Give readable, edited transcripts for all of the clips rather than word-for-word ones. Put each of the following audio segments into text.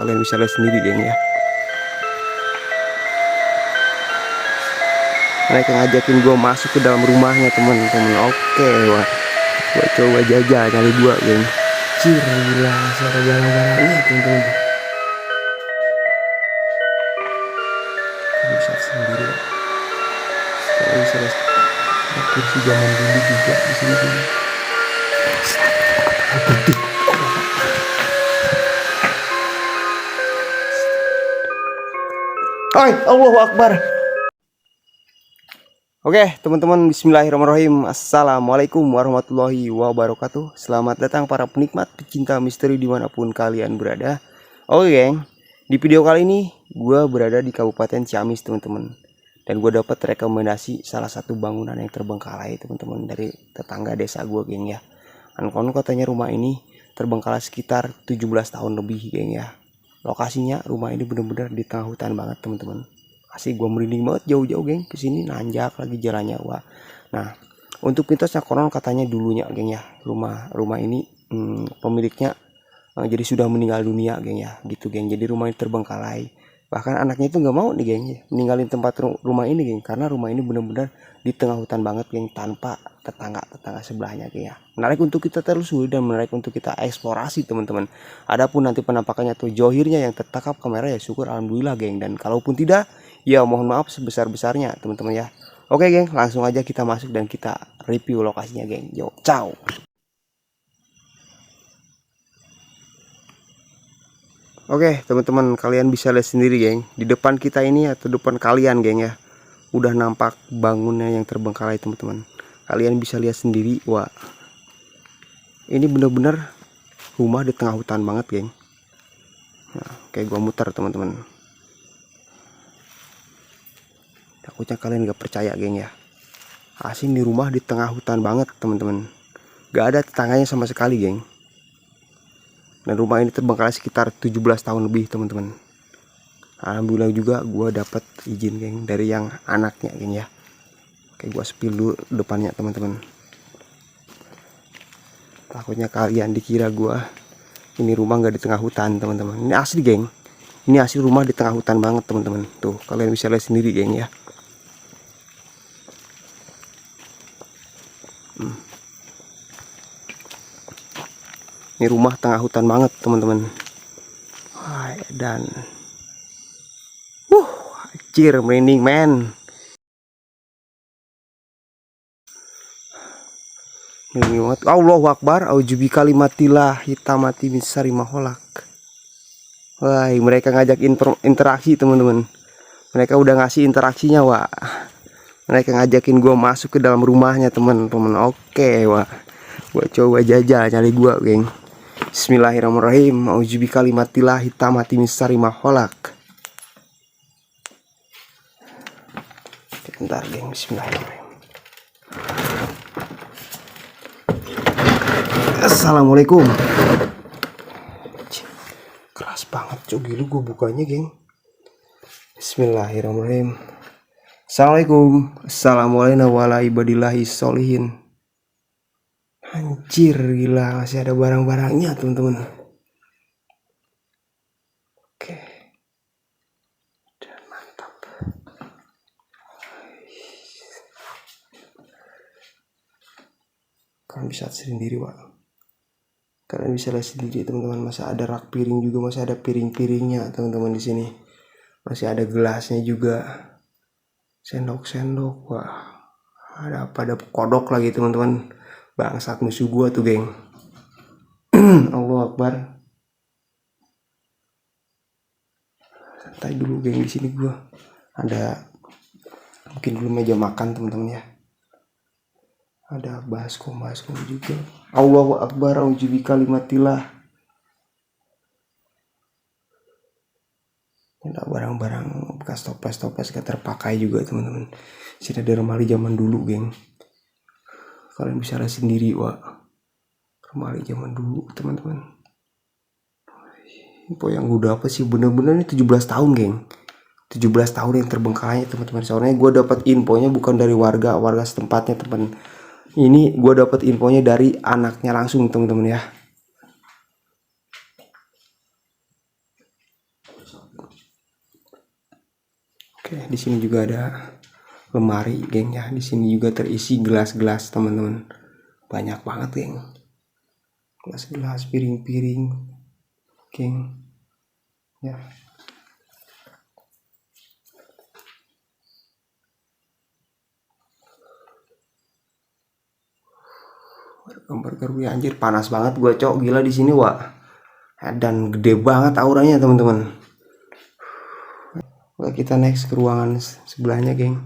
Kalian bisa lihat sendiri geng ya. Mereka ngajakin gue masuk ke dalam rumahnya temen-temen. Oke, wah, gue coba jajah kali dua geng. Cir, gila, siapa barang-barangnya temen-temen. Kalian bisa sendiri ya. Kalian bisa lihat ada kursi zaman dulu juga di sini geng. Gede. Hai, Allahu Akbar. Oke teman-teman, bismillahirrahmanirrahim. Assalamualaikum warahmatullahi wabarakatuh. Selamat datang para penikmat pecinta misteri dimanapun kalian berada. Oke geng, di video kali ini gue berada di Kabupaten Ciamis teman-teman. Dan gue dapat rekomendasi salah satu bangunan yang terbengkalai teman-teman dari tetangga desa gue geng ya. Dan konon katanya rumah ini terbengkalai sekitar 17 tahun lebih geng ya. Lokasinya rumah ini bener-bener di tengah hutan banget teman-teman. Asik, gue merinding banget jauh-jauh geng kesini, nanjak lagi jalannya. Wah, nah untuk mitosnya konon katanya dulunya geng ya, rumah ini pemiliknya jadi sudah meninggal dunia geng ya, gitu geng. Jadi rumah ini terbengkalai, bahkan anaknya itu nggak mau nih geng ya, meninggalin tempat rumah ini geng, karena rumah ini benar-benar di tengah hutan banget geng, tanpa tetangga sebelahnya geng ya. Menarik untuk kita telusuri dan menarik untuk kita eksplorasi teman-teman. Adapun nanti penampakannya atau johirnya yang tertangkap kamera ya syukur alhamdulillah geng, dan kalaupun tidak ya mohon maaf sebesar-besarnya teman-teman ya. Oke geng, langsung aja kita masuk dan kita review lokasinya geng. Yo, ciao. Oke teman-teman, kalian bisa lihat sendiri geng, di depan kita ini atau depan kalian geng ya, udah nampak bangunnya yang terbengkalai teman-teman. Kalian bisa lihat sendiri, wah ini bener-bener rumah di tengah hutan banget geng. Nah, kayak gua muter teman-teman, takutnya kalian gak percaya geng ya. Asing di rumah di tengah hutan banget teman-teman, gak ada tetangganya sama sekali geng. Dan rumah ini terbengkalai sekitar 17 tahun lebih teman-teman. Alhamdulillah juga gue dapat izin geng dari yang anaknya geng ya. Oke, gue spill dulu depannya teman-teman, takutnya kalian dikira gue ini rumah gak di tengah hutan teman-teman. Ini asli geng, ini asli rumah di tengah hutan banget teman-teman. Tuh kalian bisa lihat sendiri geng ya. Ini rumah tengah hutan banget teman-teman. Dan anjir merinding men. Merinding banget. Allahu Akbar, auzubi kalimatillah hitamati min syarri ma khalaq. Wah, mereka ngajak interaksi teman-teman. Mereka udah ngasih interaksinya, wah. Mereka ngajakin gua masuk ke dalam rumahnya teman-teman. Oke, wah. Gua coba jajal nyali gua, geng. Bismillahirrahmanirrahim. Auzubi kalimatillah hitamati min syarri ma khalaq. Bentar, geng. Bismillahirrahmanirrahim. Assalamualaikum. Keras banget cok, gila gue bukanya geng. Bismillahirrahmanirrahim. Assalamualaikum. Assalamualaikum warahmatullahi wabarakatuh. Anjir gila, masih ada barang-barangnya teman-teman. Oke, dan mantap. Kalian bisa sendiri pak, kalian bisa lihat sendiri teman-teman. Masih ada rak piring juga, masih ada piring-piringnya teman-teman di sini. Masih ada gelasnya juga, sendok-sendok. Wah, ada apa, ada kodok lagi teman-teman. Bangsat musuh gua tuh geng. Allahu Akbar. Santai dulu geng, di sini gua ada mungkin dulu meja makan teman-teman ya. Ada baskom juga. Allahu Akbar, auzubi kalimatillah. Ada barang-barang bekas toples gak terpakai juga teman-teman. Sini ada remali zaman dulu geng. Kalian bisa lihat sendiri, wah. Remali zaman dulu teman-teman. Info yang udah apa sih, bener-bener ini 17 tahun geng. 17 tahun yang terbengkalai teman-teman. Soalnya gue dapat infonya bukan dari warga setempatnya teman. Ini gue dapat infonya dari anaknya langsung teman-teman ya. Oke, di sini juga ada lemari, geng ya. Di sini juga terisi gelas-gelas, teman-teman. Banyak banget, geng. Gelas-gelas, piring-piring, geng. Ya. Gambar ya, anjir panas banget gua, cok. Gila di sini, Wak. Dan gede banget auranya, teman-teman. Oke, kita next ke ruangan sebelahnya, geng.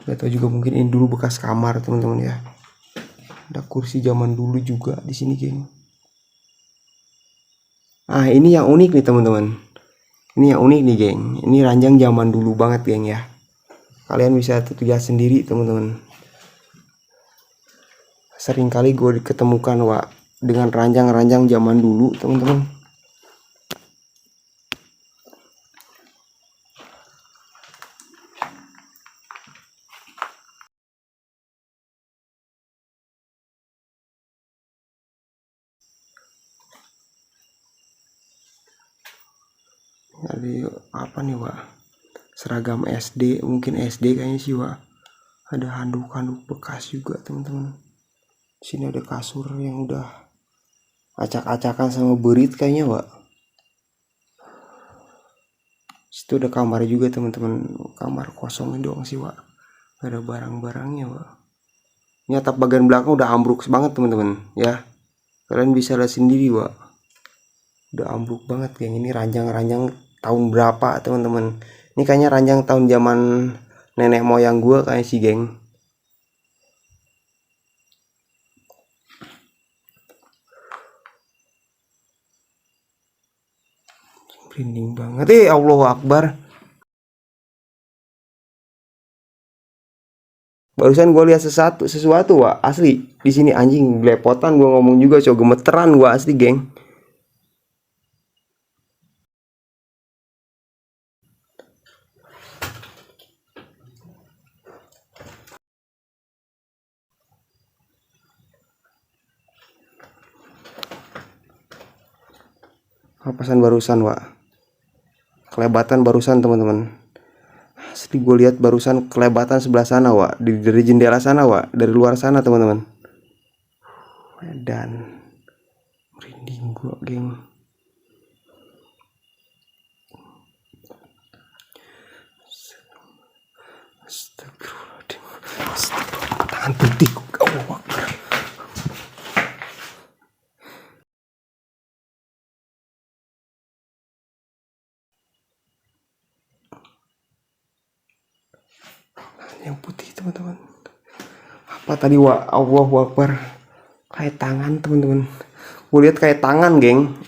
Atau juga mungkin ini dulu bekas kamar, teman-teman ya. Ada kursi zaman dulu juga di sini, geng. Ah, ini yang unik nih, teman-teman. Ini yang unik nih, geng. Ini ranjang zaman dulu banget, geng ya. Kalian bisa lihat sendiri, teman-teman. Sering kali gue ketemukan, Wak, dengan ranjang-ranjang zaman dulu, teman-teman. Jadi apa nih, Wak? Seragam SD, mungkin SD kayaknya sih, Wak. Ada handuk-handuk bekas juga, teman-teman. Sini ada kasur yang udah acak-acakan sama berit kayaknya, Wak. Situ ada kamar juga, teman-teman. Kamar kosong doang sih, Wak. Gak ada barang-barangnya, Wak. Ini atap bagian belakang udah ambruk banget, teman-teman ya. Kalian bisa lihat sendiri, Wak. Udah ambruk banget, geng. Ini ranjang-ranjang tahun berapa, teman-teman? Ini kayaknya ranjang tahun zaman nenek moyang gue kayak sih, geng. Merinding banget. Allahu Akbar. Barusan gue lihat sesuatu, Wak. Asli. Di sini anjing belepotan gue ngomong juga, coba gemeteran gue asli, geng. Papasan barusan, Wak. Kelebatan barusan, teman-teman. Asli gue lihat barusan kelebatan sebelah sana, Wak. Dari jendela sana, Wak. Dari luar sana, teman-teman. Dan merinding gue, geng. Astagfirullahaladzim. Astagfirullah. Tangan putih. Allahu Akbar. Yang putih, teman-teman. Apa tadi, Wak? Allahu Akbar. Kayak tangan, teman-teman. Gue lihat kayak tangan, geng.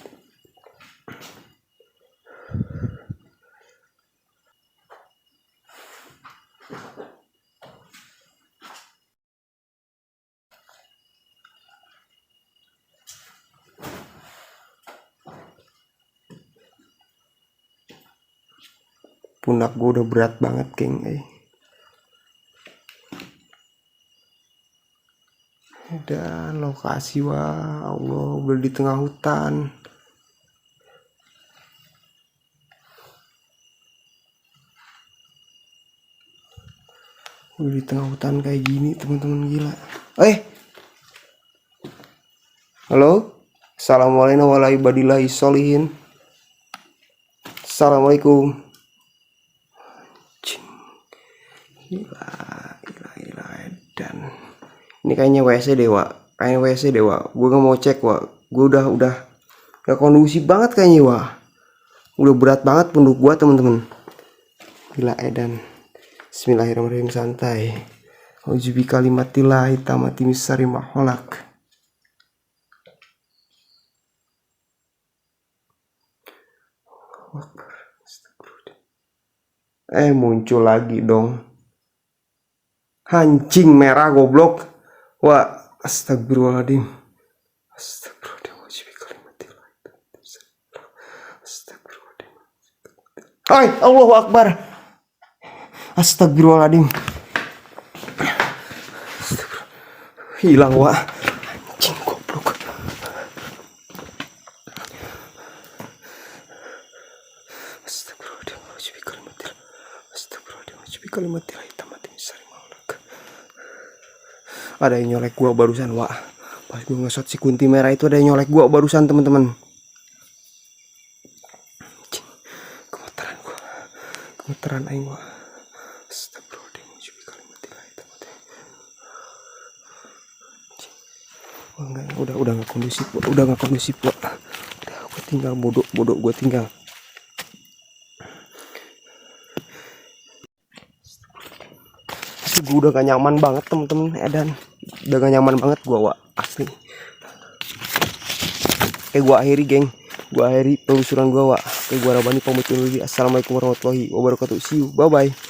Pundak gue udah berat banget, geng. Dan lokasi, wah, Allah, udah di tengah hutan. Udah di tengah hutan kayak gini, teman-teman, gila. Halo. Assalamualaikum warahmatullahi wabarakatuh. Assalamualaikum. Gila. Dan ini kayaknya WC deh, Wak. Kayaknya WC deh, Wak. Gue gak mau cek, Wak. Gue udah gak kondusif banget kayaknya, Wak. Udah berat banget pundak gue, teman-teman. Gila, edan. Bismillahirrahmanirrahim, santai. Auzubi kalimatillahi tamati min syarri ma khalaq. Muncul lagi dong. Hancing merah, goblok. Wah, astagfirullahaladzim. Hai, Allahu Akbar. Astagfirullahaladzim. Hilang, Wak. Anjing, goblok. Ada yang nyolek gua barusan, Wak. Pas gua nge-shot si kunti merah itu ada yang nyolek gua barusan, teman-teman. Gemeteran aing gua. Udah nggak kondusif, udah nggak kondusif, Wak. Udah, gua tinggal bodoh gua tinggal. Gue udah gak nyaman banget, temen-temen. Edan udah gak nyaman banget gua, Wak, asli. Gua akhiri, geng. Gua akhiri penelusuran gua, Wak. Gua Rabani pamit undur diri. Assalamualaikum warahmatullahi wabarakatuh. See you, bye bye.